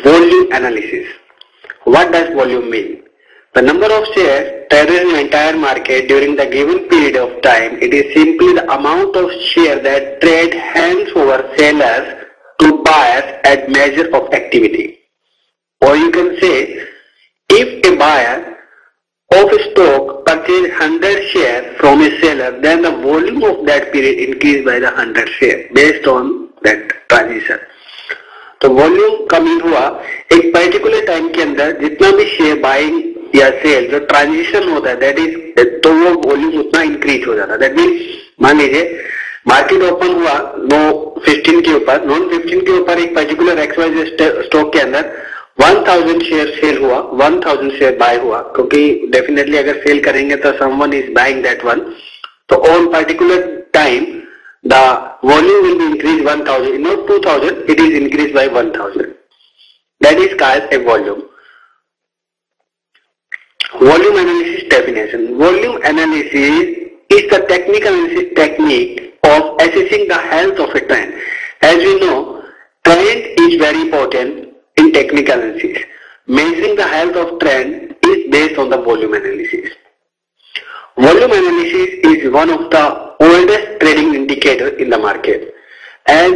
Volume analysis. What does volume mean? The number of shares traded in the entire market during the given period of time. It is simply the amount of shares that trade hands over sellers to buyers at measure of activity. Or you can say, if a buyer of a stock purchase 100 shares from a seller, then the volume of that period increased by the 100 shares based on that transition. तो volume कमी हुआ एक particular time के अंदर जितना भी share buying या cell जो ट्रांजिशन होता है दैट इज तो वो वॉल्यूम उतना इंक्रीज हो जाता है. दैट मीन मान लीजिए मार्केट ओपन हुआ 9:15 के ऊपर, 9:15 के ऊपर एक पर्टिकुलर एक्सवाइज स्टॉक के अंदर 1000 शेयर सेल हुआ, 1000 शेयर बाय हुआ, क्योंकि डेफिनेटली अगर सेल करेंगे तो someone is buying that one. तो on particular time the volume will be increased 1000, not 2000, it is increased by 1000. That is called a volume. Volume analysis definition. Volume analysis is the technical analysis technique of assessing the health of a trend. As we know, trend is very important in technical analysis. Measuring the health of trend is based on the volume analysis. Volume analysis is one of the oldest trading indicator in the market, and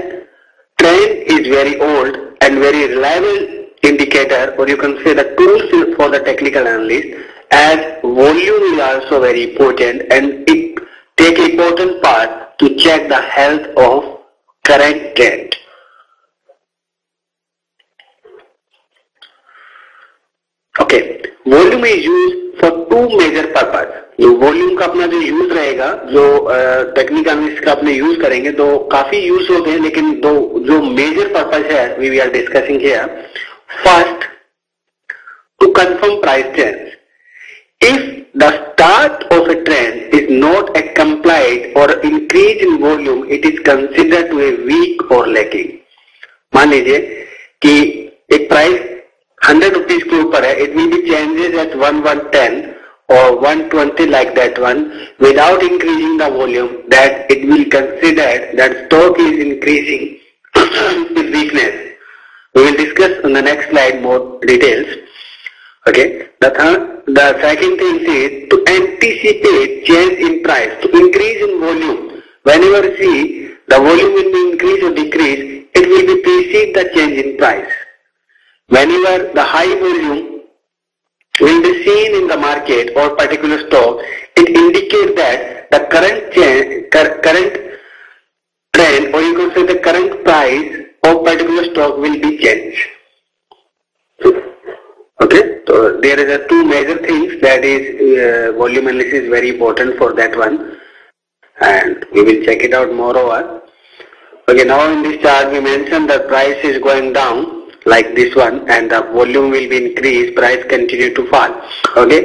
trend is very old and very reliable indicator, or you can say the tools for the technical analyst, as volume is also very important and it take important part to check the health of current trend. Okay, volume is used for two major purpose. जो volume का अपना जो use रहेगा, जो technical analysis का अपने use करेंगे तो काफी यूज होते हैं, लेकिन दो जो मेजर पर्पस है we are discussing here. First, to confirm price trends. If the start of a trend is not accompanied और increase in volume, it is considered to a weak और लैकिंग. मान लीजिए कि एक प्राइस 100 रुपीज के ऊपर है, it will be changes at 110 or 120 like that one, without increasing the volume, that it will consider that stock is increasing with weakness. We will discuss on the next slide more details. Okay. The second thing is to anticipate change in price, to increase in volume. Whenever see the volume will be increase or decrease, it will be precede the change in price. Whenever the high volume will be seen in the market or particular stock, it indicates that the current trend, or you can say the current price of particular stock will be changed. Okay, so there is a two major things, that is volume analysis is very important for that one, and we will check it out moreover. Okay, now in this chart we mentioned the price is going down like this one, and the volume will be increased, price continue to fall. Okay,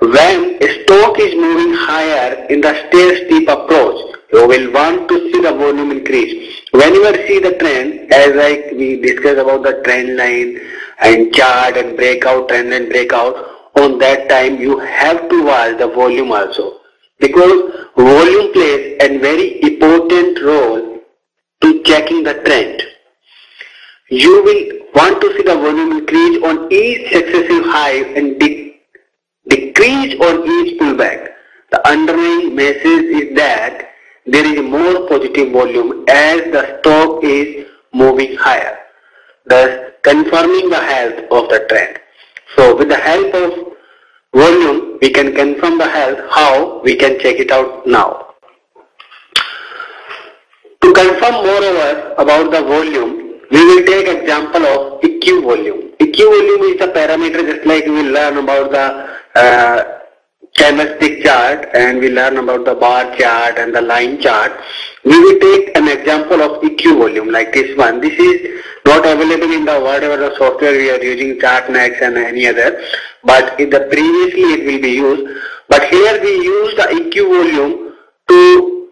when a stock is moving higher in the stair steep approach, you will want to see the volume increase. Whenever see the trend, as we discussed about the trend line and chart and breakout, trend and breakout, on that time you have to watch the volume also, because volume plays a very important role to checking the trend. You will want to see the volume increase on each successive high and decrease on each pullback. The underlying message is that there is more positive volume as the stock is moving higher, thus confirming the health of the trend. So with the help of volume, we can confirm the health. How? We can check it out now. To confirm moreover about the volume, we will take example of EQ volume. EQ volume is the parameter, just like we will learn about the candlestick chart and we learn about the bar chart and the line chart. We will take an example of EQ volume like this one. This is not available in the whatever the software we are using, ChartNext and any other, but in the previously it will be used. But here we use the EQ volume to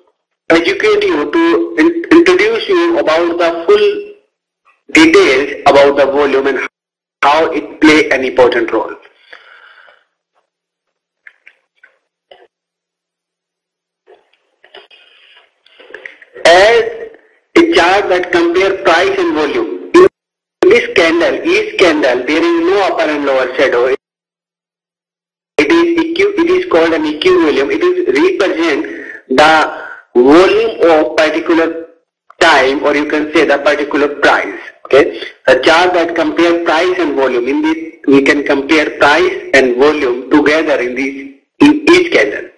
educate you, to introduce you about the full details about the volume and how it play an important role. As a chart that compare price and volume. In this candle, each candle, there is no upper and lower shadow. It is called an equilibrium. It is represent the volume of particular time, or you can say the particular price. Okay, a chart that compare price and volume. In this, we can compare price and volume together in each candle.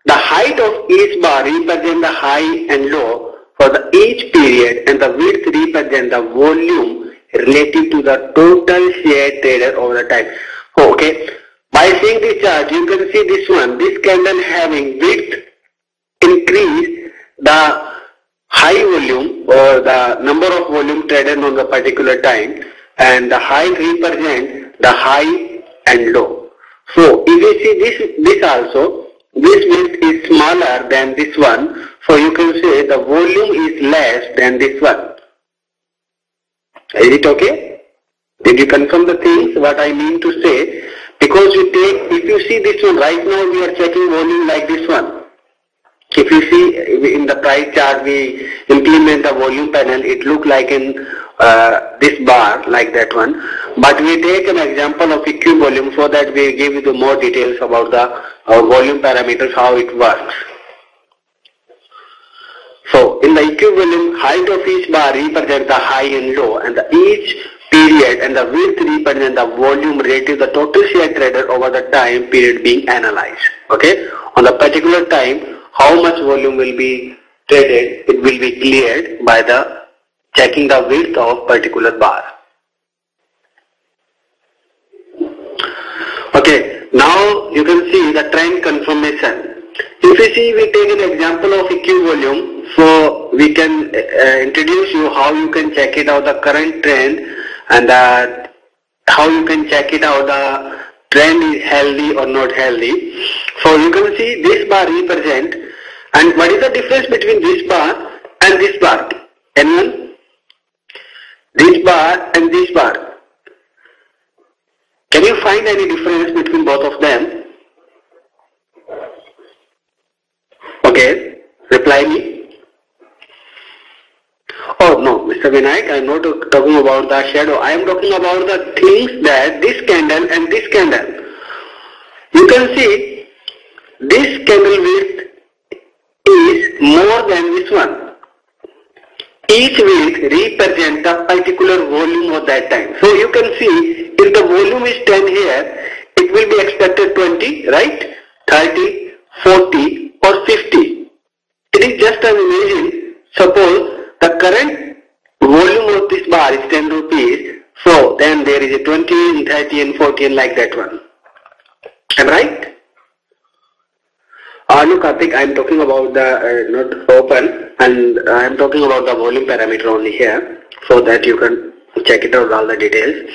The height of each bar represent the high and low for each period, and the width represent the volume relative to the total share traded over the time. Okay, by seeing this chart, you can see this one. This candle having width increase the high volume or the number of volume traded on the particular time, and the height represent the high and low. So if you see this also, this width is smaller than this one, so you can say the volume is less than this one. Is it okay? Did you confirm the things what I mean to say? Because you take, if you see this one, right now we are checking volume like this one. If you see in the price chart, we implement the volume panel, it look like in this bar like that one. But we take an example of equilibrium so that we give you the more details about our volume parameters, how it works. So in the equilibrium, height of each bar represents the high and low, and each period and the width represent the volume relative to the total share traded over the time period being analyzed. Okay, on the particular time, how much volume will be traded, it will be cleared by the checking the width of particular bar. Okay, now you can see the trend confirmation. If you see, we take an example of equilibrium, so we can introduce you how you can check it out the current trend, and how you can check it out the trend is healthy or not healthy. So you can see this bar represent, and what is the difference between this bar and this bar? Anyone? This bar and this bar. Can you find any difference between both of them? Okay, reply me. Oh no, Mr. Vinayak, I am not talking about the shadow. I am talking about the things that this candle and this candle. You can see this candle width is more than this one. Each width represents the particular volume of that time. So you can see if the volume is 10 here, it will be expected 20, right? 30, 40 or 50. It is just an imagine. Suppose the current volume of this bar is 10 rupees. So then there is a 20 and 30 and 40 and like that one. Am I right? No, Karthik, I am talking about the not open, and I am talking about the volume parameter only here, so that you can check it out all the details.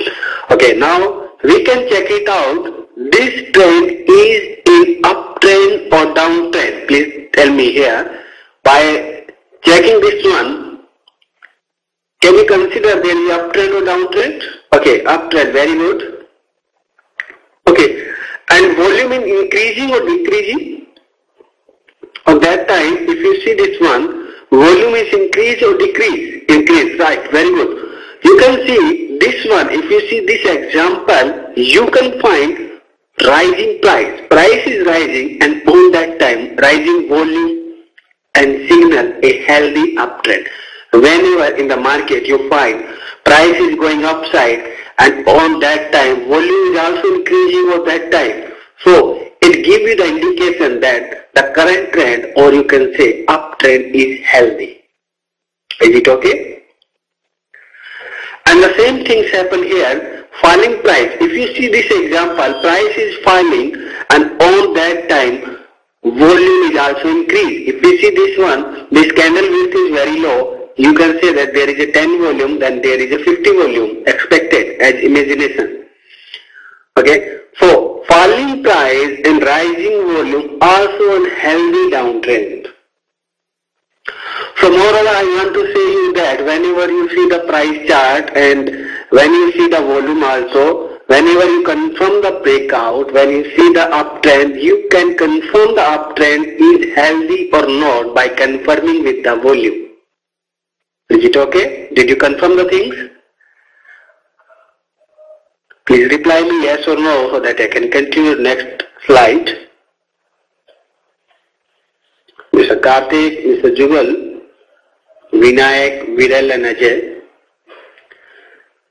Okay, now we can check it out. This trend is in uptrend or downtrend. Please tell me here. By checking this one, can you consider there is uptrend or downtrend? Okay, uptrend, very good. Okay, and volume is increasing or decreasing? On that time, if you see this one, volume is increase or decrease? Increase, right, very good. You can see this one, if you see this example, you can find rising price. Price is rising, and on that time, rising volume and signal a healthy uptrend. Whenever in the market you find price is going upside, and on that time, volume is also increasing on that time. So it gives you the indication that the current trend, or you can say uptrend, is healthy. Is it okay? And the same things happen here. Falling price. If you see this example, price is falling, and on that time volume is also increased. If you see this one, this candle width is very low. You can say that there is a 10 volume, then there is a 50 volume expected as imagination. Okay. So falling price and rising volume also a healthy downtrend. So moreover, I want to say you that whenever you see the price chart and when you see the volume also, whenever you confirm the breakout, when you see the uptrend, you can confirm the uptrend is healthy or not by confirming with the volume. Is it okay? Did you confirm the things? Please reply me yes or no so that I can continue next slide. Mr. Karthik, Mr. Jugal, Vinayak, Viral and Ajay.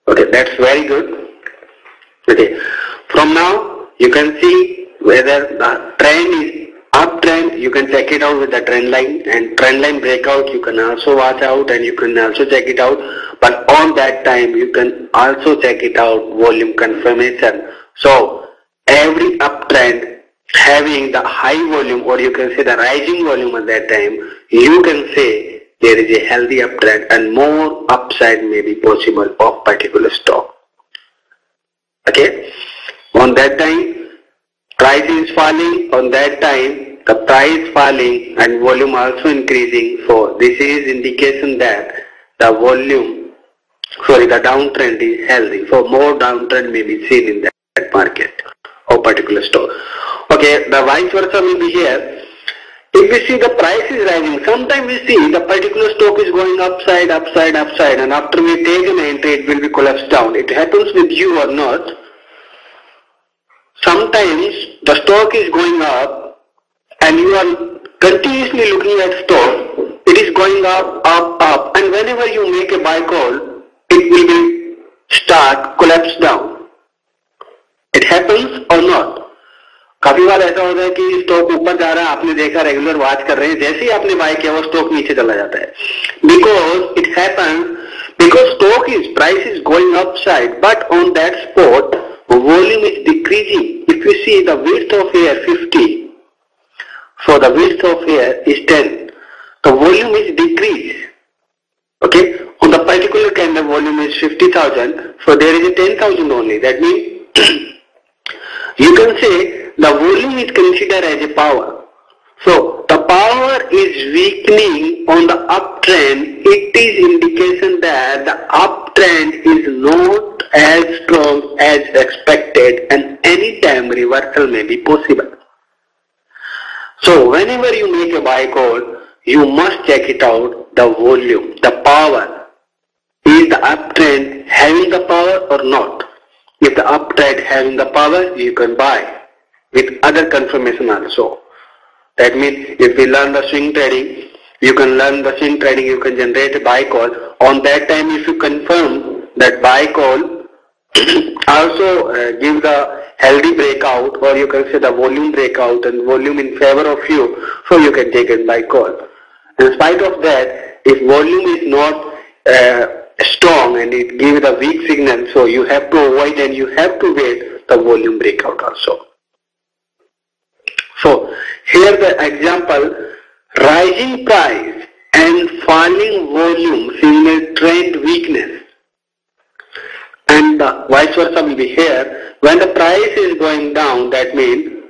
Okay, that's very good. Okay, from now you can see whether the trend is uptrend. You can check it out with the trend line, and trend line breakout you can also watch out and you can also check it out. But on that time you can also check it out volume confirmation. So every uptrend having the high volume, or you can say the rising volume at that time, you can say there is a healthy uptrend and more upside may be possible of particular stock. Okay, on that time price is falling, on that time the price falling and volume also increasing. So this is indication that the volume, the downtrend is healthy. So more downtrend may be seen in that market or particular stock. Okay, the vice versa will be here. If we see the price is rising, sometimes we see the particular stock is going upside, and after we take an entry, it will be collapsed down. It happens with you or not. Sometimes the stock is going up and you are continuously looking at stock. It is going up, and whenever you make a buy call, it will be start collapse down. It happens or not? काफी बार ऐसा होता है कि stock ऊपर जा रहा है, आपने देखा, रेगुलर वॉच कर रहे हैं, जैसे ही आपने बाय किया वो स्टॉक नीचे चला जाता है. Because it happens, because stock is price is going upside, but on that spot volume is decreasing. If you see the width of here 50, so the width of here is 10, the volume is decreased. Okay, on the particular candle volume is 50,000, so there is a 10,000 only. That means you can say the volume is considered as a power. So the power is weakening on the uptrend. It is indication that the uptrend is not as strong as expected, and any time reversal may be possible. So whenever you make a buy call, you must check it out, the volume, the power. Is the uptrend having the power or not? If the uptrend having the power, you can buy with other confirmation also. That means if we learn the swing trading, you can learn the swing trading, you can generate a buy call. On that time, if you confirm that buy call, also give the healthy breakout, or you can say the volume breakout and volume in favor of you, so you can take a buy call. In spite of that, if volume is not strong and it gives a weak signal, so you have to avoid and you have to wait the volume breakout also. So here the example, rising price and falling volume signal trend weakness, and the vice versa will be here. When the price is going down, that means,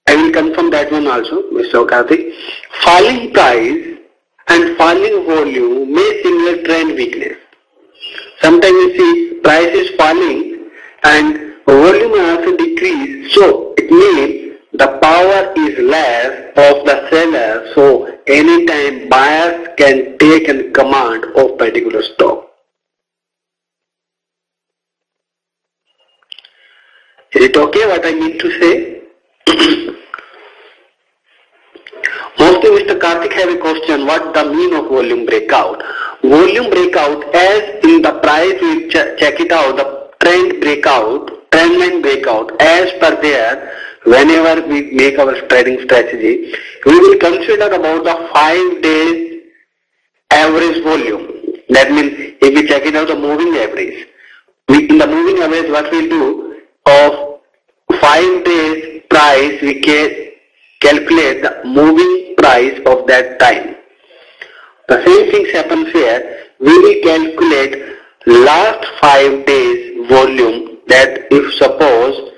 I will confirm that one also, Mr. Karthik, falling price and falling volume may signal trend weakness. Sometimes you see price is falling and volume also decrease, so it means the power is less of the seller, so anytime buyers can take and command of particular stock. Is it okay what I mean to say? Mostly Mr. Karthik have a question, what the mean of volume breakout? Volume breakout, as in the price we check it out, the trend breakout, trend line breakout, as per there, whenever we make our trading strategy, we will consider about the 5 days average volume. That means if we check it out the moving average, in the moving average what we do, of 5 days price we can calculate the moving price of that time. The same things happens here. We will calculate last 5 days volume, that if suppose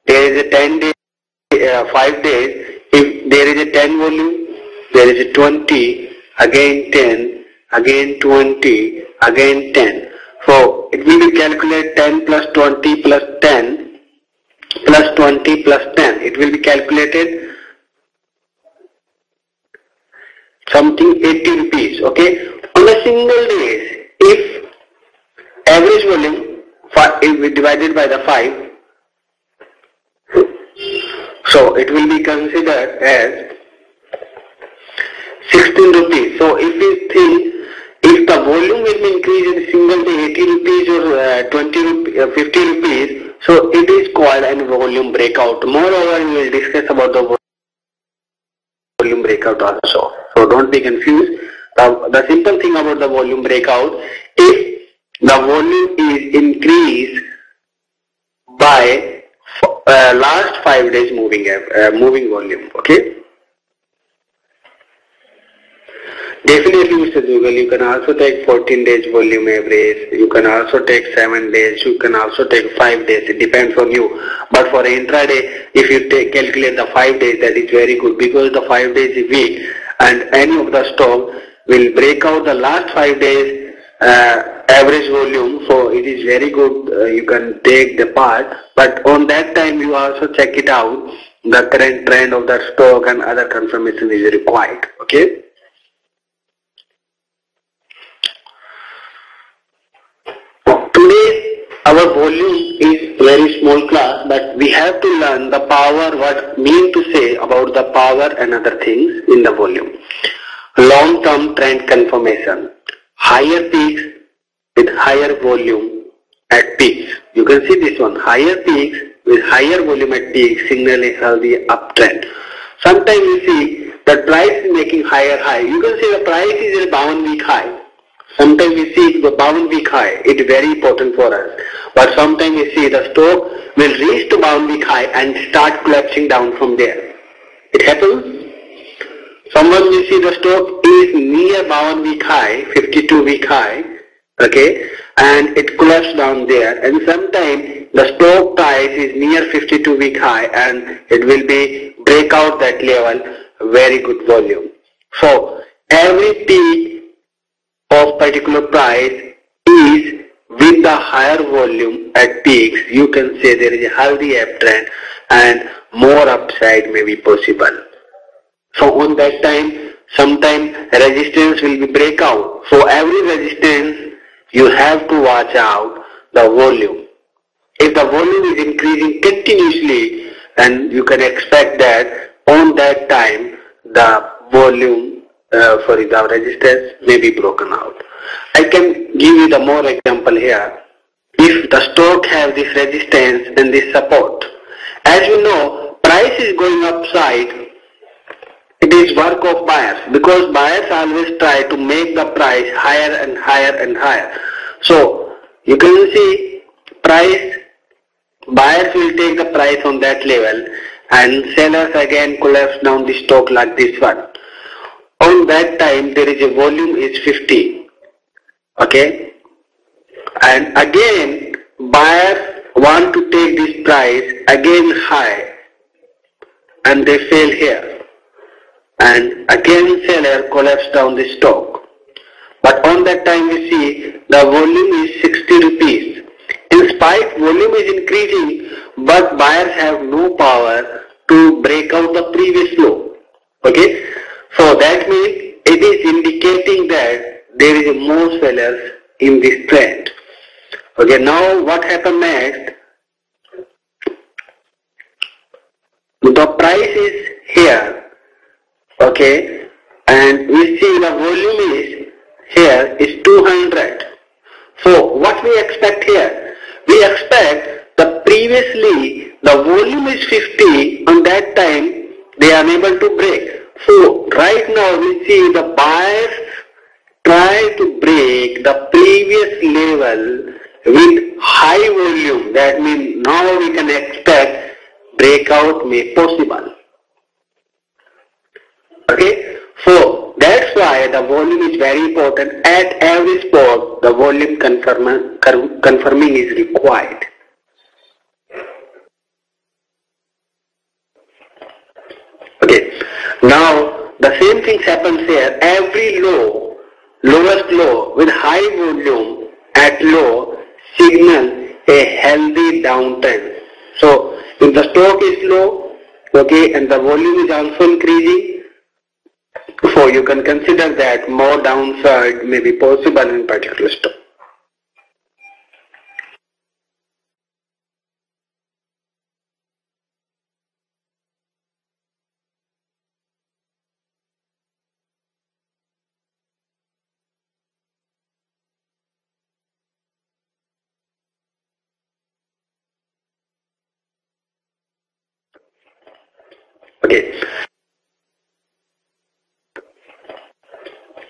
there is a 10 day 5 days, if there is a 10 volume, there is a 20, again 10, again 20, again 10. So it will be calculate 10 plus 20 plus 10 plus 20 plus 10. It will be calculated something 80 rupees. Okay. On a single day, if average volume, if we divided by the 5. So it will be considered as 16 rupees. So if we think, if the volume will increase in a single day 80 rupees or 50 rupees, so it is called a volume breakout. Moreover, we will discuss about the volume breakout also. So don't be confused. The simple thing about the volume breakout, if the volume is increased by last 5 days moving volume, okay? Definitely, Mr. Jugal, you can also take 14 days volume average, you can also take 7 days, you can also take 5 days, it depends on you. But for intraday, if you calculate the 5 days, that is very good, because the 5 days is weak and any of the stock will break out the last 5 days average volume, so it is very good, you can take the part, but on that time you also check it out, the current trend of the stock and other confirmation is required, okay? Today our volume is very small class, but we have to learn the power, what mean to say about the power and other things in the volume. Long-term trend confirmation, higher peaks with higher volume at peaks. You can see this one, higher peaks with higher volume at peaks signal a healthy uptrend. Sometimes you see that price is making higher high. You can see the price is a bound week high. Sometimes we see the bound week high, it is very important for us. But sometimes we see the stock will reach to bound week high and start collapsing down from there. It happens. Someone will see the stock is near bound week high, 52 week high, okay, and it collapses down there. And sometimes the stock price is near 52 week high and it will be break out that level, very good volume. So every peak of particular price is with the higher volume at peaks, you can say there is a healthy uptrend and more upside may be possible. So on that time, sometime resistance will be breakout. So every resistance you have to watch out the volume. If the volume is increasing continuously, then you can expect that on that time the volume the resistance may be broken out. I can give you the more example here. If the stock have this resistance and this support, as you know, price is going upside, it is work of buyers, because buyers always try to make the price higher and higher and higher. So you can see price, buyers will take the price on that level and sellers again collapse down the stock like this one. On that time there is a volume is 50, okay, and again buyers want to take this price again high and they fail here, and again seller collapse down the stock. But on that time we see the volume is 60 rupees. In spite volume is increasing, but buyers have no power to break out the previous low, okay. So that means it is indicating that there is more sellers in this trend. Okay, now what happened next? The price is here, okay, and we see the volume is here is 200. So what we expect here? We expect the previously the volume is 50, on that time they are unable to break. So right now we see the buyers try to break the previous level with high volume. That means now we can expect breakout may possible. Okay, so that's why the volume is very important. At every spot the volume confirming is required. Okay, now the same thing happens here. Every low, lowest low with high volume at low signal a healthy downtrend. So if the stock is low, okay, and the volume is also increasing, so you can consider that more downside may be possible in particular stock. Okay.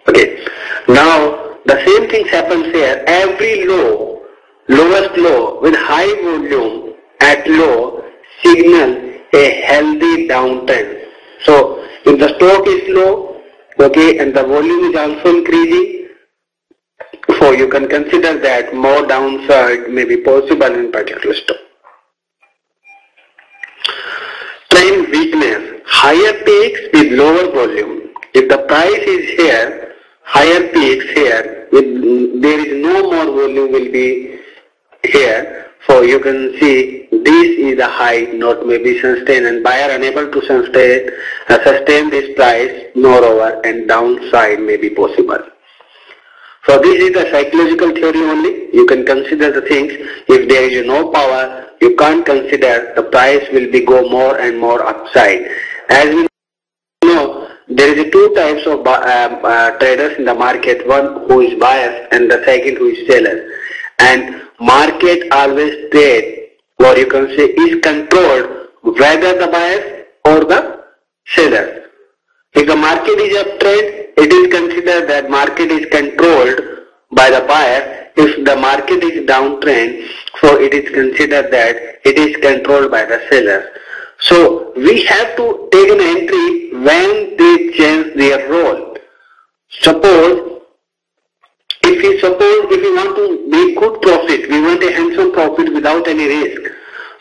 Okay. Now the same things happens here. Every lowest low with high volume at low signal a healthy downtrend. So if the stock is low, okay, and the volume is also increasing, so you can consider that more downside may be possible in particular stock. Trend weakness, higher peaks with lower volume. If the price is here, higher peaks here, there is no more volume will be here. So you can see this is a high, not maybe sustained, and buyer unable to sustain this price, moreover, and downside may be possible. So this is a psychological theory only. You can consider the things. If there is no power, you can't consider the price will be go more and more upside. As we know, there is two types of traders in the market. One who is buyers and the second who is sellers. And market always trade, or you can say is controlled whether the buyers or the sellers. If the market is uptrend, it is considered that market is controlled by the buyer. If the market is downtrend, so it is considered that it is controlled by the seller. So we have to take an entry when they change their role. Suppose if we want to make good profit, we want a handsome profit without any risk.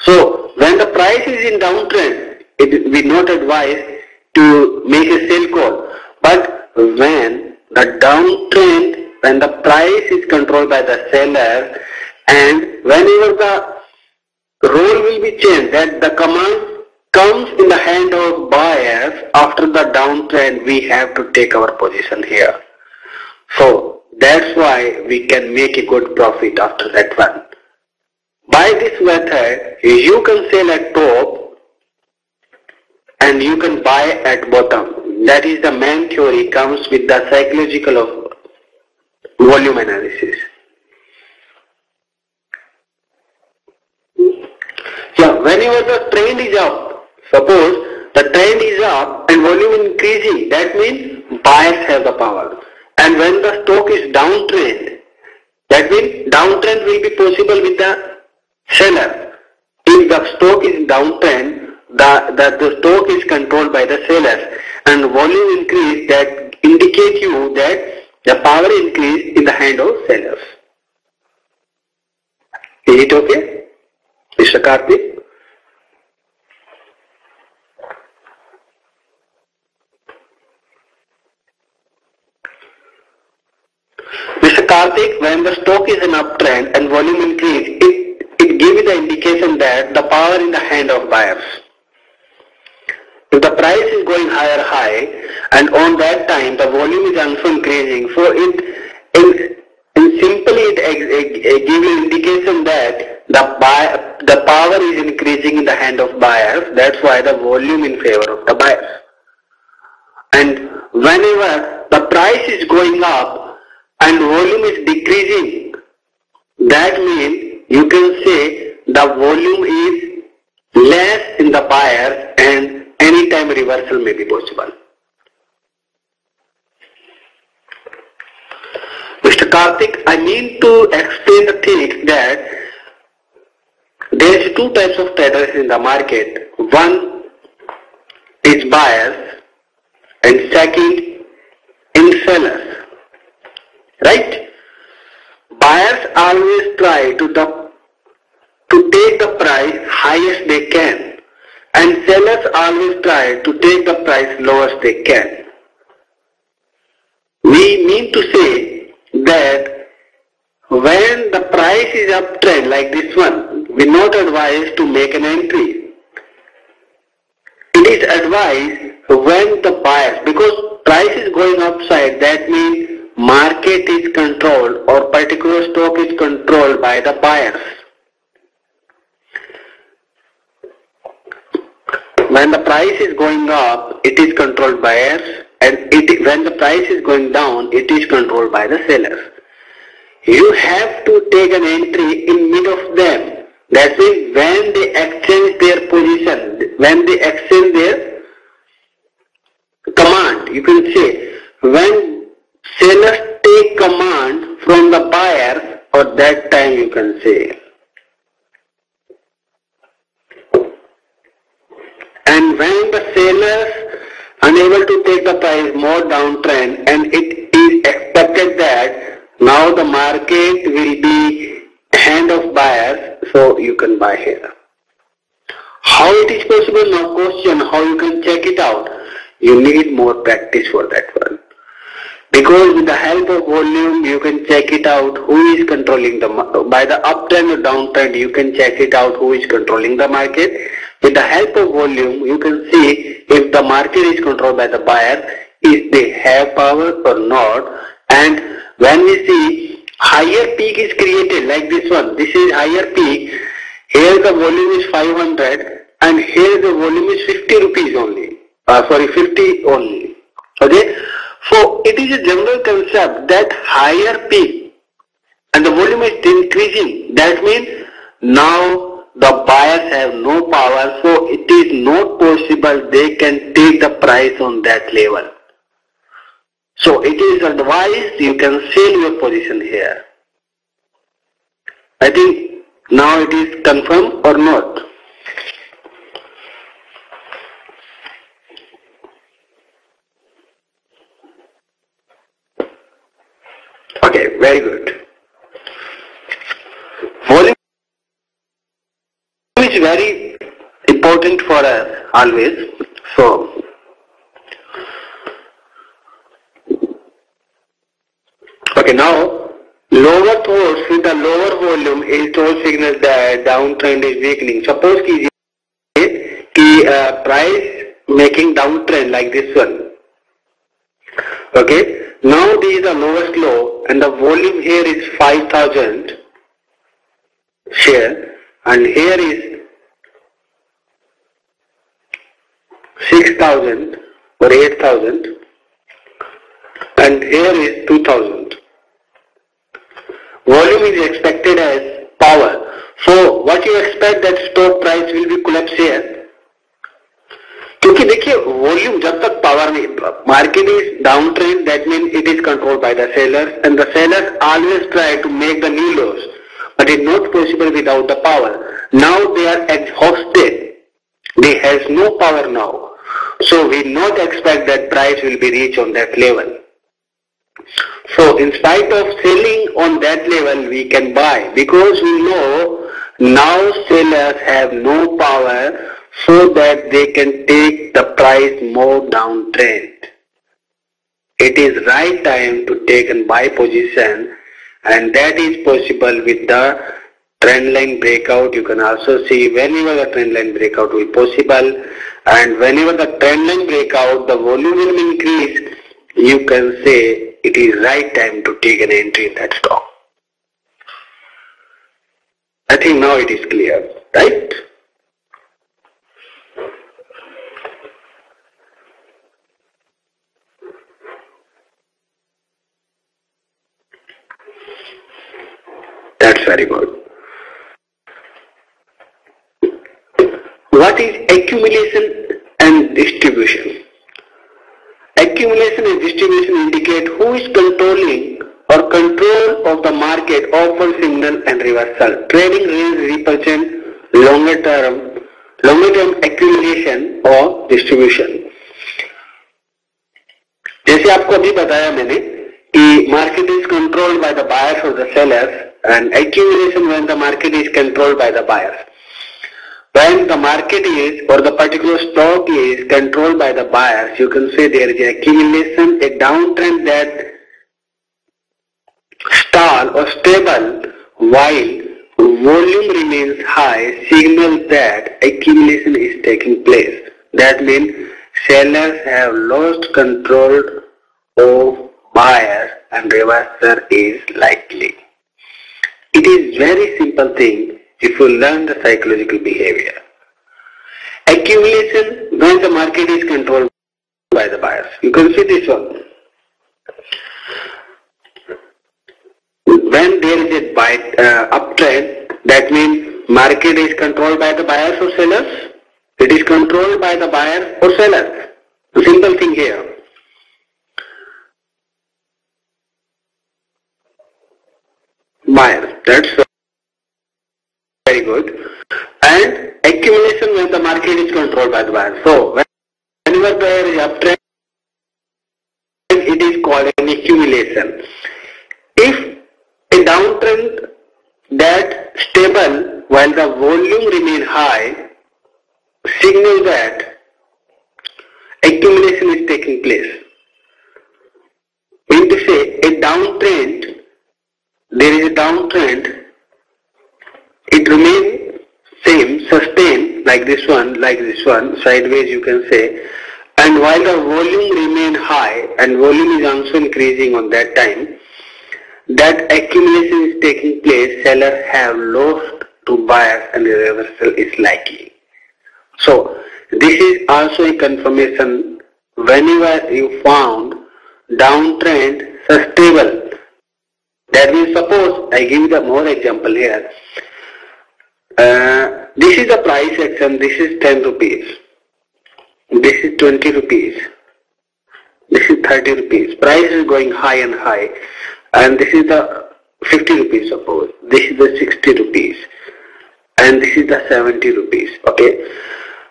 So when the price is in downtrend, we not advise to make a sell call. But when the downtrend, when the price is controlled by the seller, and whenever the role will be changed, that the command comes in the hand of buyers after the downtrend, we have to take our position here. So that's why we can make a good profit after that one. By this method, you can sell at top and you can buy at bottom. That is the main theory, comes with the psychological of volume analysis. Yeah, whenever the trend is up, suppose the trend is up and volume increasing, that means buyers have the power. And when the stock is downtrend, that means downtrend will be possible with the seller. If the stock is downtrend, the stock is controlled by the sellers, and volume increase, that indicate you that the power increase in the hand of sellers. Is it okay, Mr. Karthik? Mr. Karthik, when the stock is an uptrend and volume increase, it gives the indication that the power in the hand of buyers. If the price is going high, and on that time the volume is also increasing, so it gives an indication that the power is increasing in the hand of buyers. That's why the volume in favor of the buyers. And whenever the price is going up and volume is decreasing, that means you can say the volume is less in the buyers and anytime reversal may be possible. Mr. Karthik, I mean to explain the thing that there is two types of traders in the market. One is buyers and second is sellers. Right? Buyers always try to take the price highest they can, and sellers always try to take the price lowest they can. We mean to say that when the price is uptrend like this one, we not advise to make an entry. It is advised when the buyers, because price is going upside, that means market is controlled or particular stock is controlled by the buyers. When the price is going up, it is controlled by buyers, and when the price is going down, it is controlled by the sellers. You have to take an entry in mid of them. That means when they exchange their position, when they exchange their can say. And when the sellers unable to take the price more downtrend, and it is expected that now the market will be hand of buyers, so you can buy here. How it is possible? Now question, how you can check it out? You need more practice for that one. Because with the help of volume, you can check it out who is controlling the market. By the uptrend or downtrend, you can check it out who is controlling the market. With the help of volume, you can see if the market is controlled by the buyer, if they have power or not. And when we see higher peak is created like this one, this is higher peak. Here the volume is 500 and here the volume is 50 rupees only. 50 only. Okay. So it is a general concept that higher peak and the volume is increasing. That means now the buyers have no power, so it is not possible they can take the price on that level. So it is advised you can sell your position here. I think now it is confirmed or not. Okay, very good. Volume is very important for us always. So, okay, now lower throws with the lower volume is those signals that downtrend is weakening. Suppose कि price making downtrend like this one. Okay. Now this is the lowest low and the volume here is 5,000 share and here is 6,000 or 8,000 and here is 2,000. Volume is expected as power. So what you expect that stock price will be collapse here? क्योंकि देखिए volume जब तक power नहीं, market is down trend, that mean it is controlled by the sellers and the sellers always try to make the new loss, but it not possible without the power. Now they are exhausted, they has no power now, so we not expect that price will be reached on that level. So in spite of selling on that level, we can buy because we know now sellers have no power so that they can take the price more downtrend. It is right time to take and buy position, and that is possible with the trend line breakout. You can also see whenever the trend line breakout will be possible, and whenever the trend line breakout, the volume will increase, you can say it is right time to take an entry in that stock. I think now it is clear, right? That's very good. What is accumulation and distribution? Accumulation and distribution indicate who is controlling or control of the market, offer signal and reversal. Trading range represent longer term accumulation or distribution. जैसे आपको अभी बताया मैंने कि market is controlled by the buyers or the sellers, and accumulation when the market is controlled by the buyers. When the market is or the particular stock is controlled by the buyers, you can say there is an accumulation, a downtrend that stall or stable while volume remains high, signals that accumulation is taking place. That means sellers have lost control of buyers and reversal is likely. It is very simple thing if you learn the psychological behavior. Accumulation when the market is controlled by the buyers. You can see this one. When there is a uptrend, that means market is controlled by the buyers or sellers. It is controlled by the buyers or sellers. The simple thing here. Buyers. That's very good. And accumulation when the market is controlled by the buyer. So whenever there is uptrend, it is called an accumulation. If a downtrend that stable while the volume remain high, signal that accumulation is taking place. Mean to say a downtrend, there is a downtrend, it remains same, sustained like this one, sideways you can say, and while the volume remain high and volume is also increasing on that time, that accumulation is taking place, sellers have lost to buyers and the reversal is likely. So this is also a confirmation whenever you found downtrend sustainable. That means suppose I give you the more example here. This is the price action, this is 10 rupees. This is 20 rupees. This is 30 rupees. Price is going high and high. And this is the 50 rupees suppose. This is the 60 rupees. And this is the 70 rupees. Okay.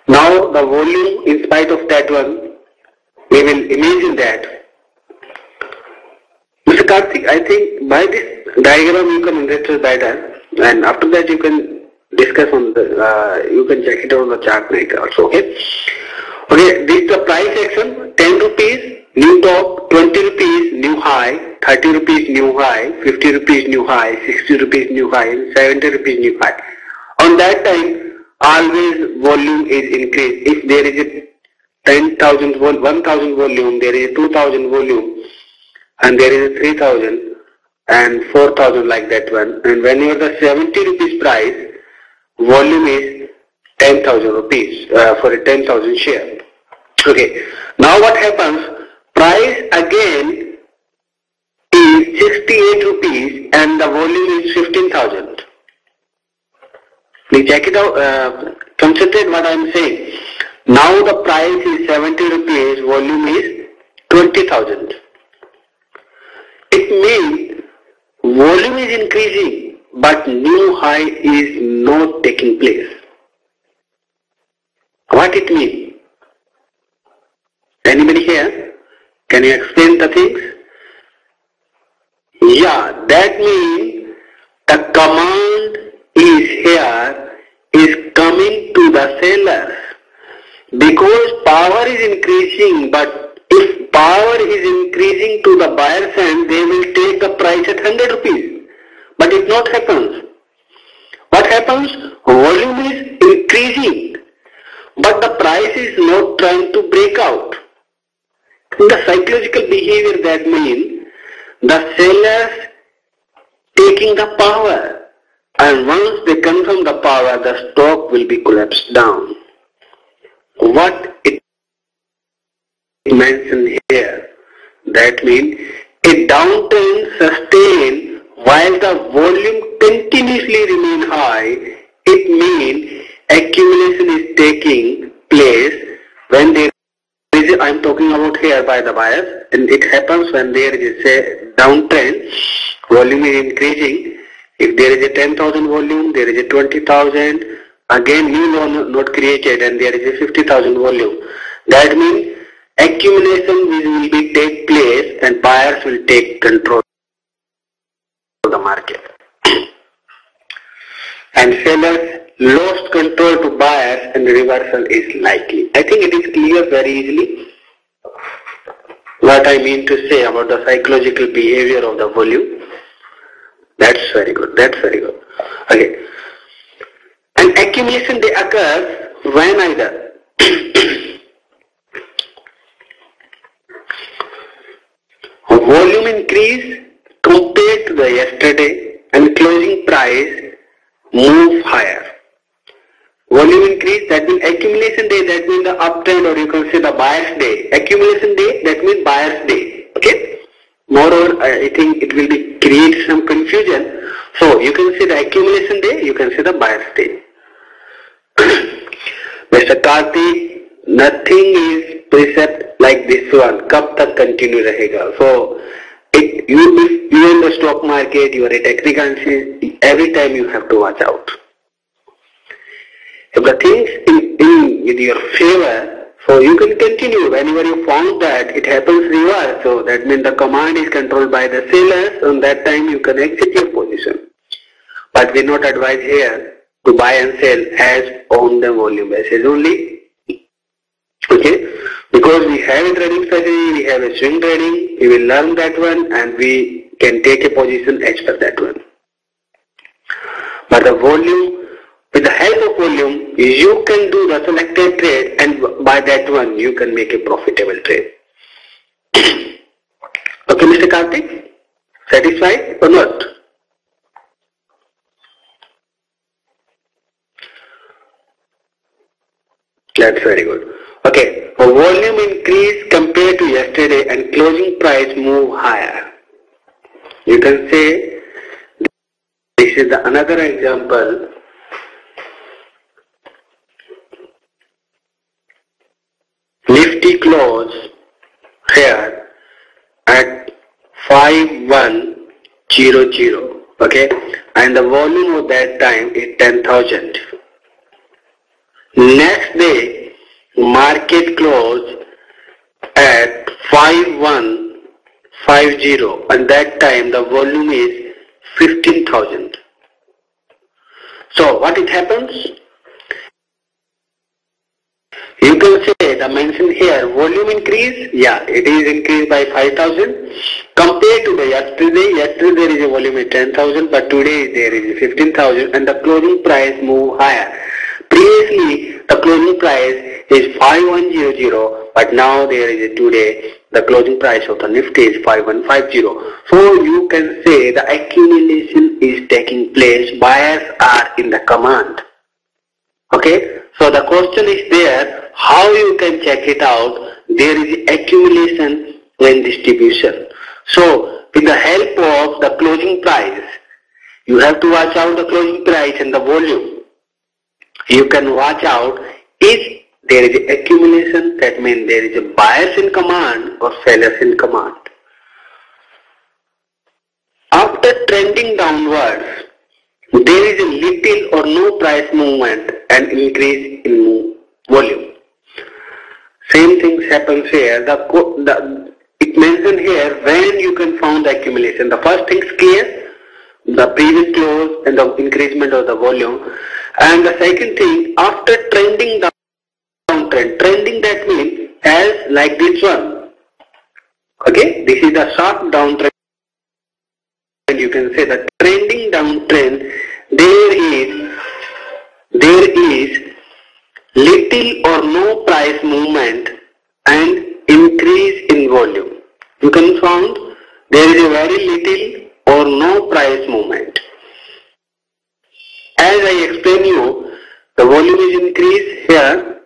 Now the volume, in spite of that one, we will imagine that. Mr. Karthik, I think by this diagram you can understand better. And after that you can discuss on the, you can check it out on the chart later also. Okay. Okay, this is the price action, 10 rupees, new top, 20 rupees, new high, 30 rupees, new high, 50 rupees, new high, 60 rupees, new high, and 70 rupees, new high. On that time, always volume is increased. If there is a 10,000, 1,000 volume, there is a 2,000 volume, and there is a 3,000 and 4,000 like that one. And whenever the 70 rupees price, volume is 10,000 rupees for a 10,000 share. Okay. Now what happens? Price again is 68 rupees and the volume is 15,000. Please check it out. Concentrate what I am saying. Now the price is 70 rupees, volume is 20,000. It means volume is increasing, but new high is not taking place. What it means? Anybody here? Can you explain the things? Yeah, that means the command is here, is coming to the sellers. Because power is increasing, but if power is increasing to the buyer's end, they will take the price at 100 rupees. But it not happens. What happens? Volume is increasing, but the price is not trying to break out. In the psychological behavior, that means the sellers taking the power, and once they confirm the power, the stock will be collapsed down. What it mentioned here, that means a downturn sustained while the volume continuously remain high. It means accumulation is taking place when there is, I am talking about here by the buyers, and it happens when there is a downtrend, volume is increasing. If there is a 10,000 volume, there is a 20,000, again new loan not created, and there is a 50,000 volume. That means accumulation will be take place and buyers will take control of the market. And sellers lost control to buyers and reversal is likely. I think it is clear very easily what I mean to say about the psychological behavior of the volume. That's very good. That's very good. Okay. And accumulation they occur when either volume increase compared to the yesterday and closing price move higher. Volume increase, that means accumulation day, that means the uptrend, or you can say the buyer's day. Accumulation day, that means buyer's day. Okay. Moreover, I think it will be create some confusion. So you can say the accumulation day, you can say the buyer's day. Mr. Karthik, nothing is precept like this one. Kab tak continue rahega. So if you in the stock market, you are a technical analyst, every time you have to watch out. If the things in your favor, so you can continue. Whenever you found that it happens reverse, so that means the command is controlled by the sellers. On that time you can exit your position. But we not advise here to buy and sell as on the volume basis only. Okay, because we have a trading strategy, we have a swing trading, we will learn that one and we can take a position as per that one. But the volume, with the help of volume, you can do the selected trade and by that one you can make a profitable trade. Okay, Mr. Karthik, satisfied or not? That's very good. Okay, a volume increase compared to yesterday and closing price move higher. You can say this is another example. Nifty close here at 5100. Okay, and the volume of that time is 10,000. Next day, market closed at 5150 and that time the volume is 15,000. So what it happens? You can say the mention here volume increase, yeah, it is increased by 5,000 compared to the yesterday. Yesterday there is a volume of 10,000 but today there is 15,000 and the closing price move higher. Previously, the closing price is 5100, but now there is a today the closing price of the Nifty is 5150. So you can say the accumulation is taking place. Buyers are in the command. Okay. So the question is there, how you can check it out? There is accumulation and distribution. So with the help of the closing price, you have to watch out the closing price and the volume. You can watch out if there is accumulation, that means there is a buyers in command or sellers in command. After trending downwards, there is a little or no price movement and increase in volume. Same things happens here. It mentioned here when you can find the accumulation. The first thing is clear, the previous close and the increasement of the volume. And the second thing, after trending downtrend, trending that means as like this one. Okay, this is the sharp downtrend. And you can say that trending downtrend, there is little or no price movement and increase in volume. You can find there is a very little or no price movement. As I explain you, the volume is increased here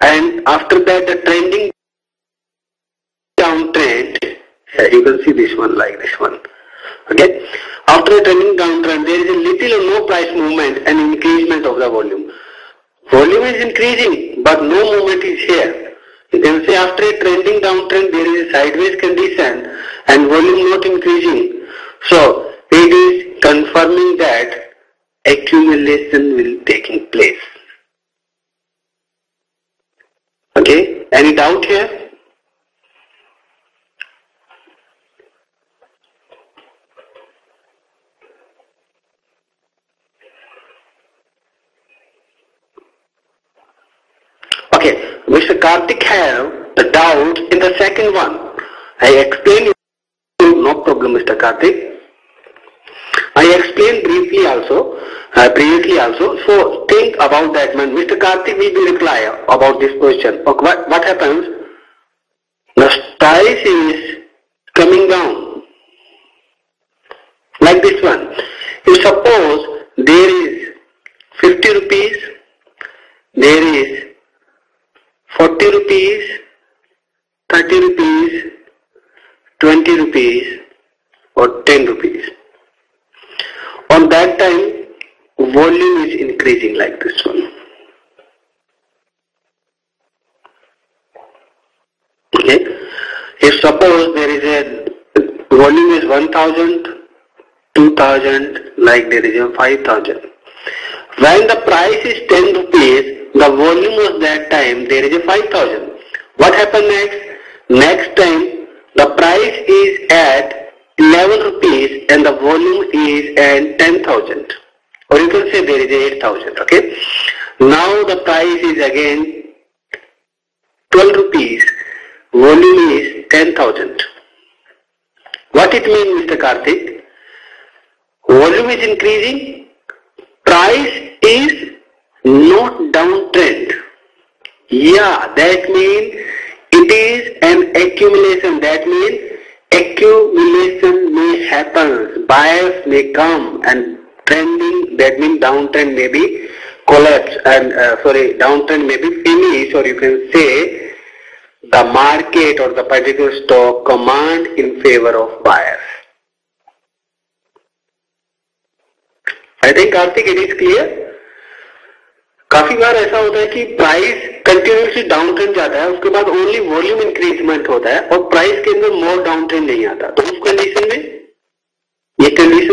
and after that the trending downtrend, you can see this one like this one. Okay, after a trending downtrend there is a little or no price movement and increasement of the volume. Volume is increasing but no movement is here. You can say after a trending downtrend there is a sideways condition and volume not increasing. So it is confirming that accumulation will taking place. Okay, any doubt here? Okay, Mr. Karthik have the doubt in the second one. I explained you, no problem Mr. Karthik. I explained briefly also, previously also, so think about that man. Mr. Karthik will be reply about this question. Okay, what happens? The price is coming down like this one. If suppose there is 50 rupees, there is 40 rupees, 30 rupees, 20 rupees or 10 rupees. On that time, volume is increasing like this one. Okay. If suppose there is a volume is 1,000, 2,000, like there is a 5,000. When the price is 10 rupees, the volume was that time there is a 5,000. What happened next? Next time the price is at 11 rupees and the volume is at 10,000. Or you can say there is 8,000. Okay. Now the price is again 12 rupees. Volume is 10,000. What it means, Mr. Karthik? Volume is increasing. Price is not downtrend. Yeah, that means it is an accumulation. That means accumulation may happen. Buyers may come and trending. That means downtrend may be collapse and downtrend may be finished, or you can say the market or the particular stock command in favor of buyers. I think Karthik, it is clear. काफी बार ऐसा होता है कि price continuously down trend जाता है, उसके बाद only volume increment होता है और प्राइस के अंदर मोर डाउन ट्रेंड नहीं आता. तो उस कंडीशन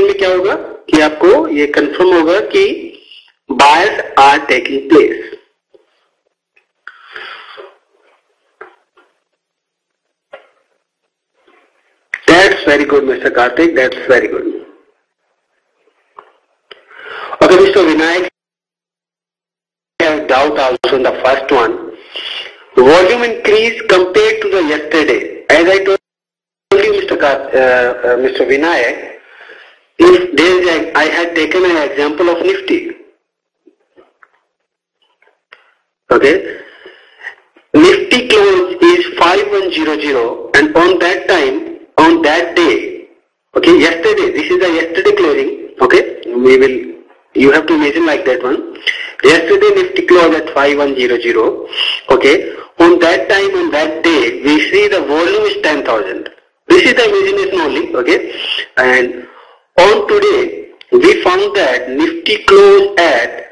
में क्या होगा कि आपको ये कंफर्म होगा कि buyers are taking place. That's very good, Mr. Karthik. That's very good. Okay, Mr. Vinayak, I have doubt also in the first one. Volume increase compared to the yesterday. As I told you, Mr. Vinayak, if there is I had taken an example of Nifty. Okay, Nifty close is 5100, and on that time, on that day, okay, yesterday. This is the yesterday closing. Okay, you have to imagine like that one. Yesterday Nifty closed at 5100. Okay, on that time, on that day, we see the volume is 10,000. This is the imagination only. Okay, and on today we found that Nifty closed at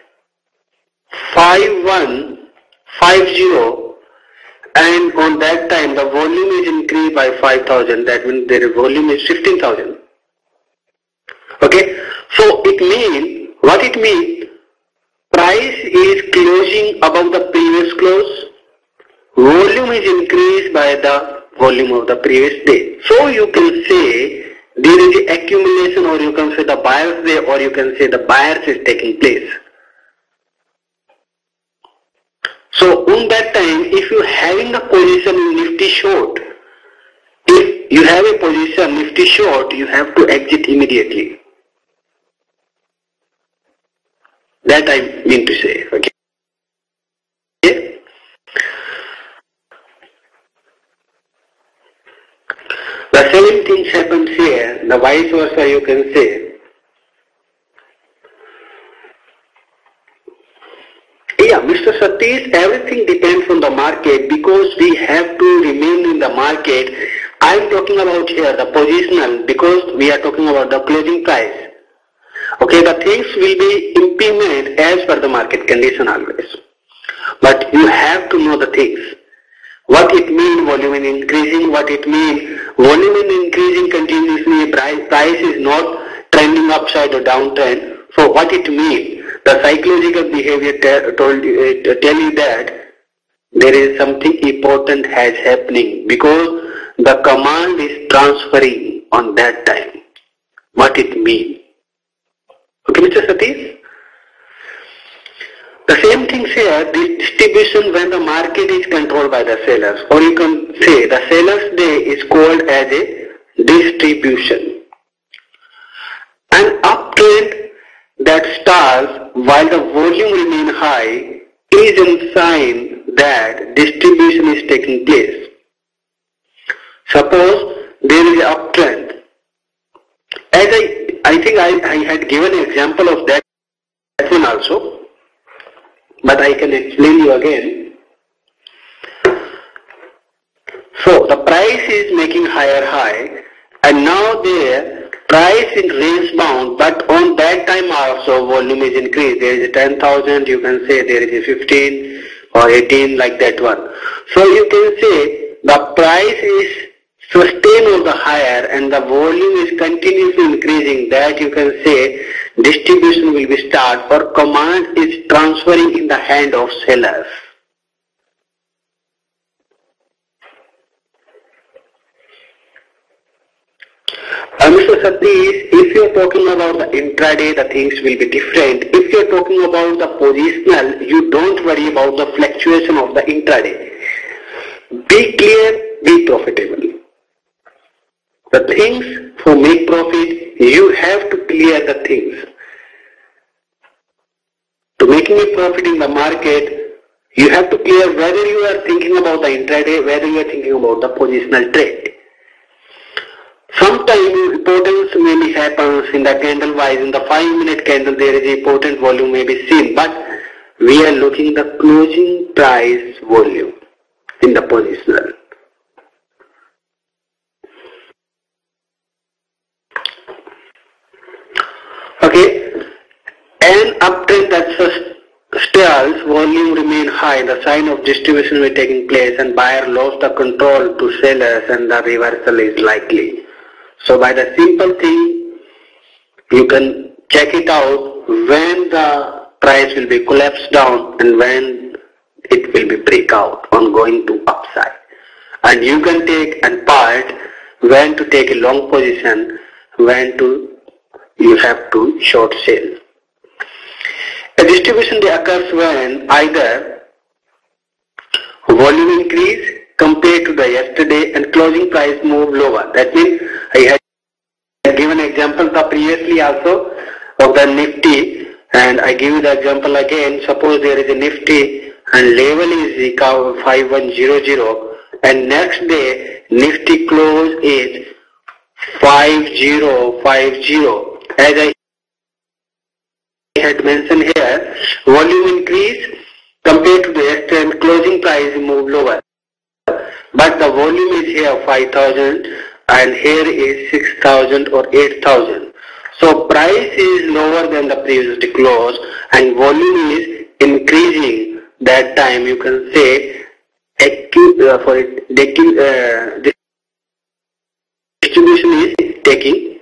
5150, and on that time the volume is increased by 5,000. That means their volume is 15,000. Okay, so it means, what it means, price is closing above the previous close, volume is increased by the volume of the previous day. So you can say there is the accumulation, or you can say the buyer's day, or you can say the buyers is taking place. So on that time, if you having a position in Nifty short, if you have a position Nifty short, you have to exit immediately. That I mean to say. Okay. The same things happens here, the vice versa you can say. Yeah, Mr. Satish, everything depends on the market, because we have to remain in the market. I am talking about here the positional, because we are talking about the closing price. Okay, the things will be implemented as per the market condition always. But you have to know the things. What it means volume is increasing, what it means volume is increasing continuously, price is not trending upside or downtrend. So what it means, the psychological behavior tell you that there is something important has happening, because the command is transferring on that time. What it means. Okay, Mr. Satish? The same thing here, the distribution when the market is controlled by the sellers, or you can say the seller's day is called as a distribution. An uptrend that starts while the volume remains high is a sign that distribution is taking place. Suppose there is an uptrend. As I think I had given an example of that one also, but I can explain you again. So the price is making higher high, and now the price is range bound, but on that time also volume is increased. There is a 10,000, you can say there is a 15 or 18 like that one. So you can say the price is sustained on the higher and the volume is continuously increasing. That you can say distribution will be start or command is transferring in the hand of sellers. Mr. Satish, if you are talking about the intraday, the things will be different. If you are talking about the positional, you don't worry about the fluctuation of the intraday. Be clear, be profitable. The things for make profit, you have to clear the things. To making a profit in the market, you have to clear whether you are thinking about the intraday, whether you are thinking about the positional trade. Sometimes importance maybe happens in the candle wise, in the 5-minute candle there is a important volume may be seen, but we are looking the closing price volume in the positional. Okay, an uptrend that stalls, volume remain high, the sign of distribution will be taking place and buyer lost the control to sellers and the reversal is likely. So by the simple thing, you can check it out when the price will be collapsed down and when it will be breakout on going to upside. And you can take and part when to take a long position, when to you have to short sell. A distribution day occurs when either volume increase compared to the yesterday and closing price move lower. That means I had given example the previously also of the Nifty, and I give you the example again. Suppose there is a Nifty and level is 5100 and next day Nifty close is 5050. As I had mentioned here, volume increase compared to the yesterday and closing price move lower. But the volume is here 5000 and here is 6000 or 8000. So price is lower than the previous close and volume is increasing. That time you can say distribution is taking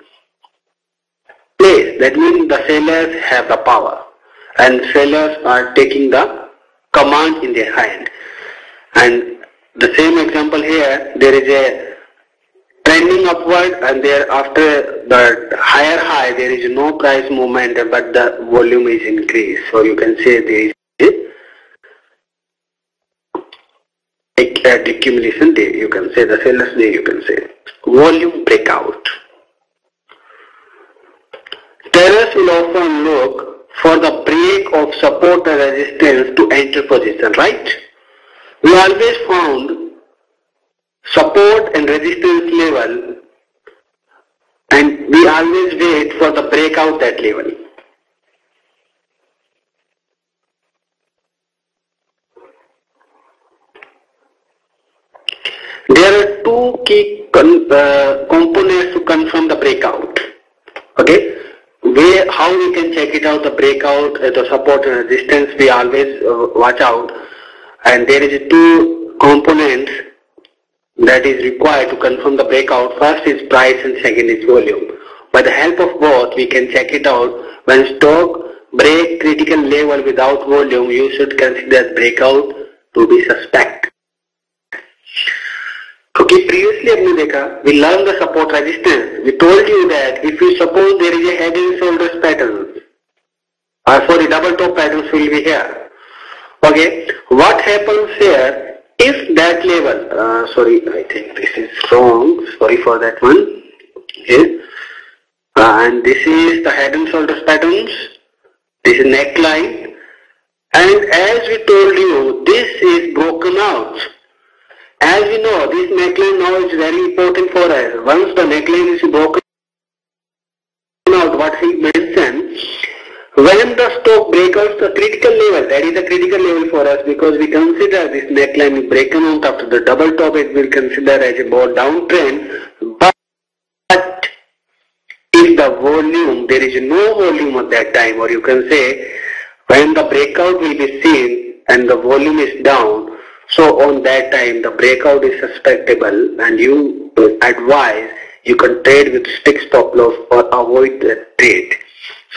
place. That means the sellers have the power and sellers are taking the command in their hand. And the same example here, there is a trending upward and thereafter the higher high, there is no price movement but the volume is increased. So you can say there is a accumulation day, you can say the sellers day, you can say. Volume breakout. Traders will often look for the break of support and resistance to enter position, right? We always found support and resistance level and we always wait for the breakout that level. There are two key components to confirm the breakout. Okay, how we can check it out, the breakout, the support and resistance, we always watch out. And there is two components that is required to confirm the breakout. First is price and second is volume. By the help of both, we can check it out. When stock break critical level without volume, you should consider breakout to be suspect. Okay, previously हमने देखा, we learned the support resistance. We told you that if you suppose there is a head and shoulders pattern, or sorry, double top patterns will be here. Okay, what happens here if that level, sorry, I think this is wrong, sorry for that one. Okay, and this is the head and shoulders patterns, this is neckline, and as we told you, this is broken out. As we know, this neckline now is very important for us. Once the neckline is broken out, what he mentioned, when the stock breaks out the critical level, that is the critical level for us because we consider this neckline is broken out after the double top, it will consider as a more downtrend. But if the volume, there is no volume at that time, or you can say when the breakout will be seen and the volume is down, so on that time the breakout is suspectable and you advise you can trade with stick stop loss or avoid the trade.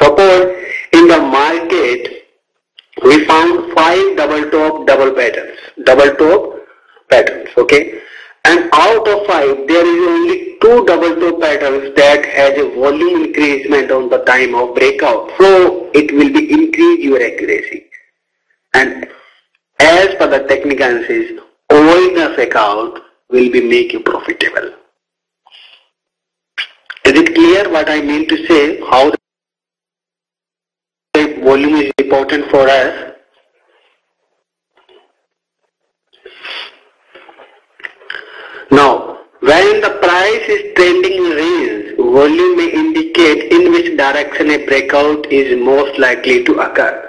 Suppose in the market we found 5 double top double patterns, okay, and out of 5 there is only 2 double top patterns that has a volume increasement on the time of breakout, so it will be increase your accuracy. And as per the technical analysis, avoid the breakout will be make you profitable. Is it clear what I mean to say? How the volume is important for us? Now, when the price is trending in range, volume may indicate in which direction a breakout is most likely to occur.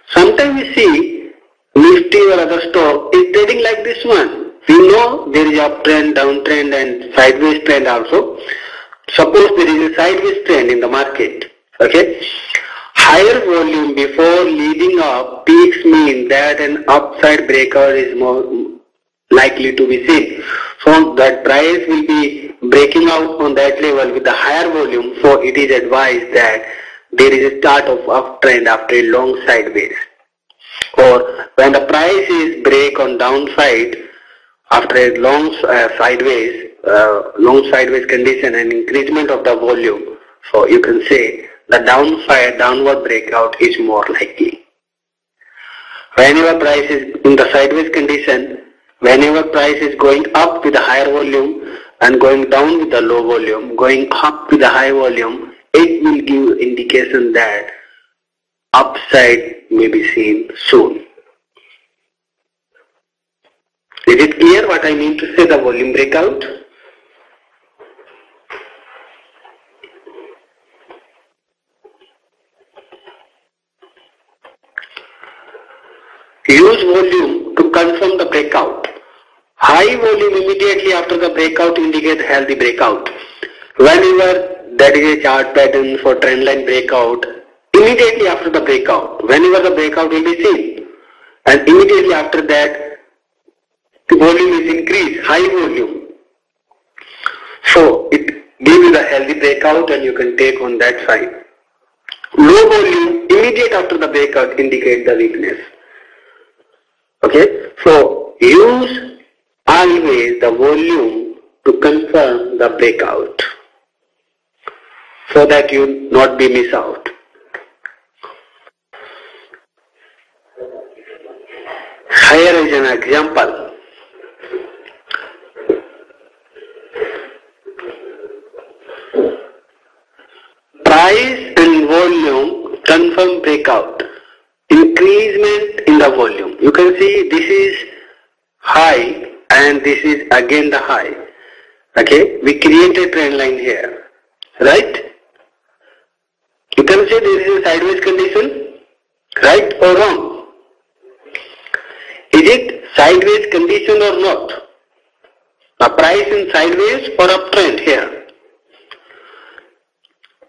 Sometimes we see Nifty or other stock is trading like this one. We know there is uptrend, downtrend and sideways trend also. Suppose there is a sideways trend in the market, okay? Higher volume before leading up peaks mean that an upside breakout is more likely to be seen. So that price will be breaking out on that level with the higher volume, so it is advised that there is a start of uptrend after a long sideways. Or when the price is break on downside after a long sideways condition and increasement of the volume, so you can say the downward breakout is more likely. Whenever price is in the sideways condition, whenever price is going up with a higher volume and going down with the low volume, going up with a high volume, it will give indication that upside may be seen soon. Is it clear what I mean to say the volume breakout? Use volume to confirm the breakout. High volume immediately after the breakout indicates healthy breakout. Whenever that is a chart pattern for trendline breakout, immediately after the breakout, whenever the breakout will be seen, and immediately after that the volume is increased, high volume. So it gives you the healthy breakout and you can take on that side. Low volume immediate after the breakout indicates the weakness. Okay, so use always the volume to confirm the breakout so that you not be miss out. Here is an example. Price and volume confirm breakout. Increasement in the volume. You can see this is high and this is again the high. Okay, we create a trend line here, right? You can say this is a sideways condition, right or wrong? Is it sideways condition or not? A price in sideways or uptrend here?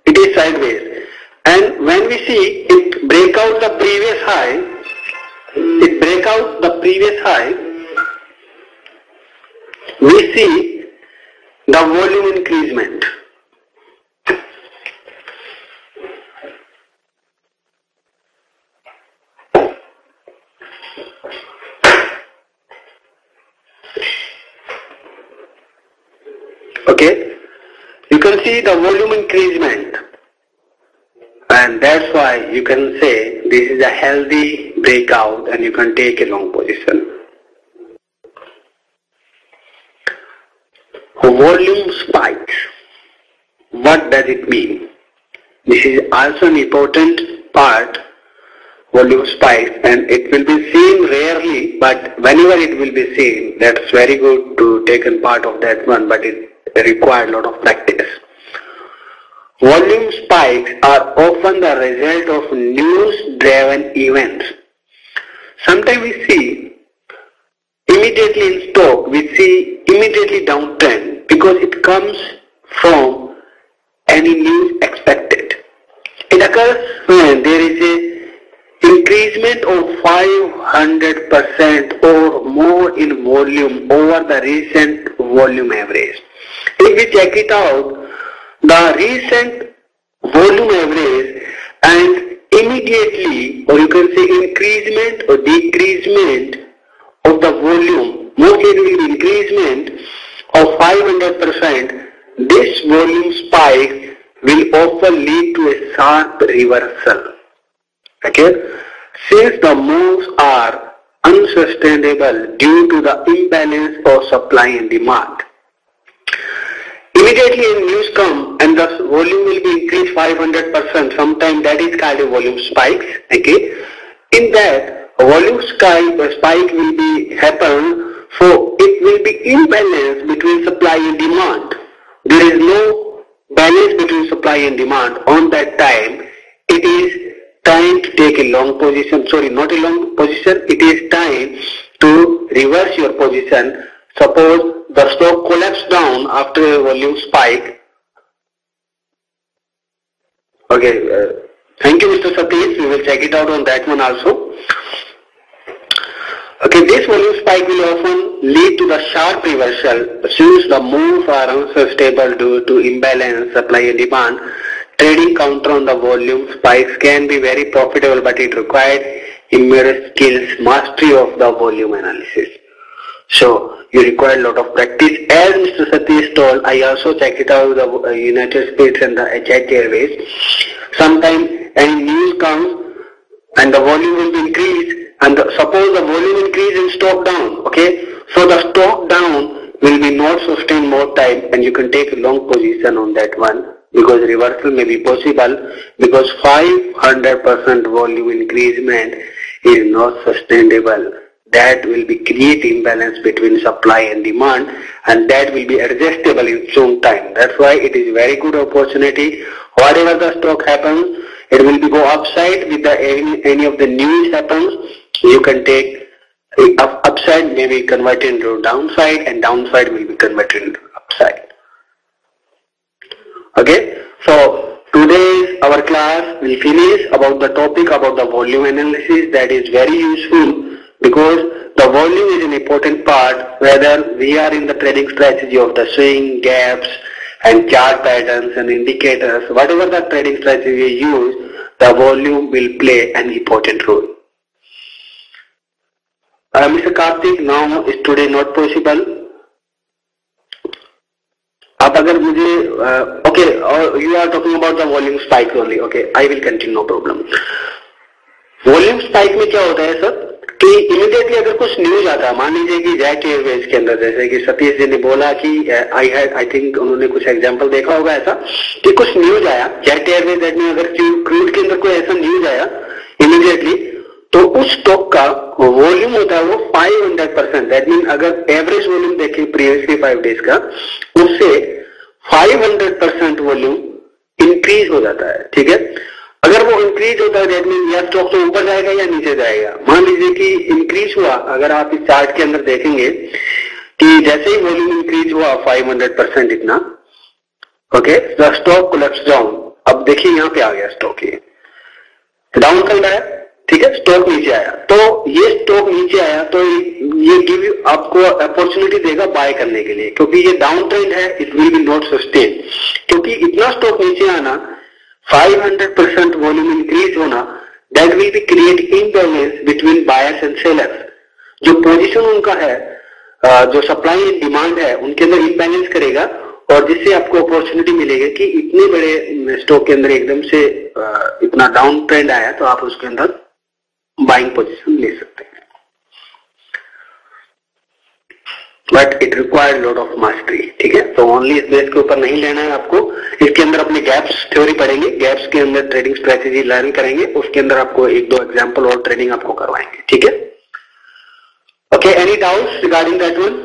It is sideways. And when we see it break out the previous high, we see the volume increasement. Okay, you can see the volume increasement, and that's why you can say this is a healthy breakout and you can take a long position. Volume spikes. What does it mean? This is also an important part. Volume spikes, and it will be seen rarely, but whenever it will be seen, that's very good to take a part of that one, but it requires a lot of practice. Volume spikes are often the result of news-driven events. Sometimes we see immediately in stock, we see immediately downtrend because it comes from any news expected. It occurs when there is a increasement of 500% or more in volume over the recent volume average. If we check it out, the recent volume average and immediately, or you can say increasement or decreasement of the volume, mostly it will be increasement of 500%, this volume spike will often lead to a sharp reversal. Okay? Since the moves are unsustainable due to the imbalance of supply and demand. Immediately a news come and the volume will be increased 500%. Sometimes that is called a volume spikes. Okay? In that volume spike will be happen, so it will be imbalance between supply and demand. There is no balance between supply and demand. On that time, it is time to take a long position. Sorry, not a long position. It is time to reverse your position. Suppose the stock collapsed down after a volume spike. Okay, thank you, Mr. Satish. We will check it out on that one also. Okay, this volume spike will often lead to the sharp reversal since the moves are unsustainable due to imbalance supply and demand. Trading counter on the volume spikes can be very profitable, but it requires immense skills, mastery of the volume analysis. So you require a lot of practice. As Mr. Satish told, I also checked it out the United States and the Jet Airways. Sometimes any news comes and the volume will be increased, and suppose the volume increase and stock down. Okay, so the stock down will be not sustained more time, and you can take a long position on that one, because reversal may be possible, because 500% volume increasement is not sustainable. That will be create imbalance between supply and demand, and that will be adjustable in its own time. That's why it is very good opportunity. Whatever the stock happens, it will be go upside with the any of the news happens. You can take upside, maybe converted into downside, and downside will be converted into upside. Okay, so today's our class will finish about the topic about the volume analysis. That is very useful, because the volume is an important part, whether we are in the trading strategy of the swing, gaps, and chart patterns and indicators. Whatever the trading strategy we use, the volume will play an important role. Mr. Karthik, now is today not possible. आप अगर मुझे okay, you are talking about the volume spike only. Okay, I will continue, no problem. Volume spike में क्या होता है sir, कि immediately अगर कुछ न्यूज आता है, मान लीजिए कि जेट एयरवेज के अंदर, जैसे कि सतीश जी ने बोला कि आई थिंक उन्होंने कुछ एग्जांपल देखा होगा ऐसा कि कुछ न्यूज आया जेट एयरवेज, दैट में अगर क्रूड के अंदर कोई ऐसा न्यूज आया इमीडिएटली, तो उस स्टॉक का वॉल्यूम होता है वो 500%. दैट मीन अगर एवरेज वॉल्यूम देखें प्रीवियसली 5 डेज का, उससे 500% वॉल्यूम इंक्रीज हो जाता है. ठीक है, अगर वो इंक्रीज होता है दैट मीन या स्टॉक तो ऊपर जाएगा या नीचे जाएगा. मान लीजिए कि इंक्रीज हुआ, अगर आप इस चार्ट के अंदर देखेंगे कि जैसे ही वॉल्यूम इंक्रीज हुआ 500% इतना, okay, the stock collapse down. अब देखिए यहाँ पे आ गया स्टॉक, ये डाउन साइड आया. ठीक है, स्टॉक नीचे आया, तो ये स्टॉक नीचे आया तो ये गिव यू आपको अपॉर्चुनिटी देगा बाय करने के लिए, क्योंकि ये डाउन ट्रेंड है. It will be not sustain, क्योंकि इतना स्टॉक नीचे आना, 500% वॉल्यूम इंक्रीज होना, that will be create imbalance between buyers and sellers. जो पोजीशन उनका है, जो सप्लाई एंड डिमांड है, उनके अंदर इम्बैलेंस करेगा, और जिससे आपको अपॉर्चुनिटी मिलेगी कि इतने बड़े स्टॉक के अंदर एकदम से इतना डाउन ट्रेंड आया, तो आप उसके अंदर बाइंग पोजीशन ले सकते हैं. But it required lot of mastery. ठीक है, तो ओनली इस बेस के ऊपर नहीं लेना है आपको. इसके अंदर अपने गैप्स थ्योरी पढ़ेंगे, गैप्स के अंदर ट्रेडिंग स्ट्रेटेजी लर्न करेंगे, उसके अंदर आपको 1-2 एग्जांपल और ट्रेडिंग आपको करवाएंगे. ठीक है, okay, any doubts regarding that one?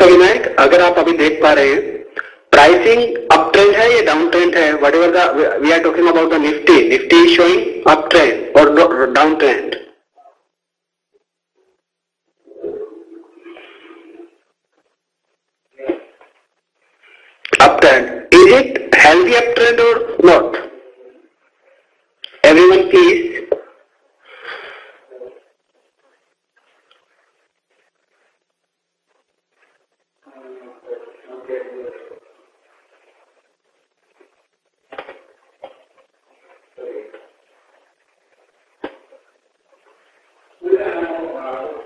Vinayak, अगर आप अभी देख पा रहे हैं, प्राइसिंग अप uptrend है या downtrend है, whatever the we are talking about the Nifty is showing uptrend or downtrend. Uptrend, is it healthy uptrend or not? Everyone please.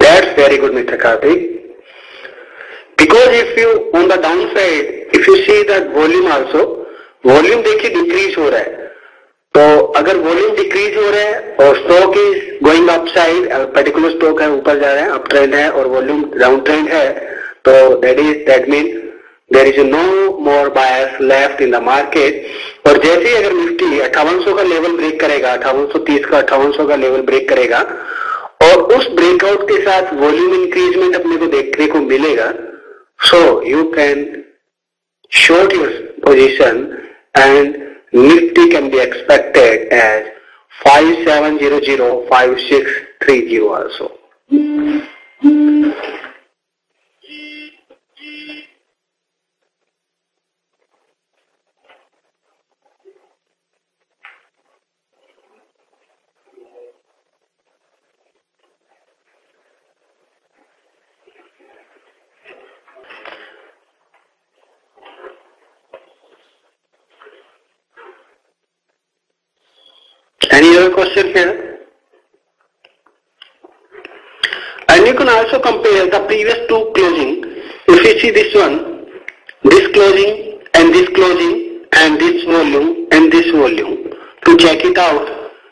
That's very good, Mr. Karthik. Because if you on the downside, if you see that volume also, volume देखिए decrease हो रहा है. तो अगर volume decrease हो रहा है और stock is going upside, particular stock है ऊपर जा रहा है, uptrend है और volume downtrend है, तो that means there is no more buyers left in the market. और जैसे ही अगर निफ्टी 5800 का लेवल ब्रेक करेगा, 5830 का 5800 का लेवल ब्रेक करेगा और उस ब्रेकआउट के साथ वॉल्यूम इंक्रीजमेंट अपने को देखने को मिलेगा, so you can short your position and Nifty can be expected as 5700, 5630 also. Any other question here? And you can also compare the previous two closing. If you see this one, this closing and this closing and this volume and this volume, to check it out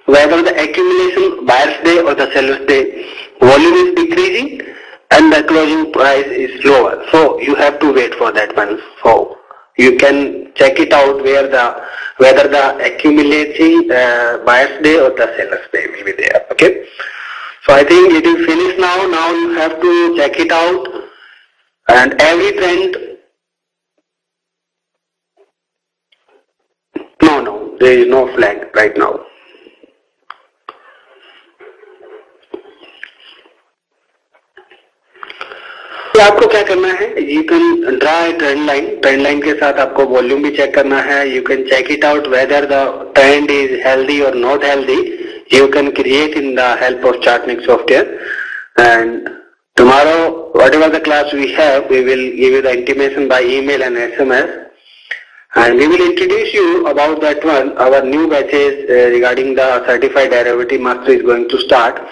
whether the accumulation buyer's day or the seller's day volume is decreasing and the closing price is lower. So you have to wait for that one. So you can check it out whether the accumulating buyer's day or the seller's day will be there. Okay. So I think it is finished now. Now you have to check it out, and every trend. No, there is no flag right now. तो आपको क्या करना है, you can draw a trend line के साथ आपको volume भी check करना है. You can check it out whether the trend is healthy और not healthy. You can create in the help of chartmake software. And tomorrow whatever the class we have, we will give you the intimation by email and SMS, and we will introduce you about that one. Our new batches regarding the certified derivative master is going to start.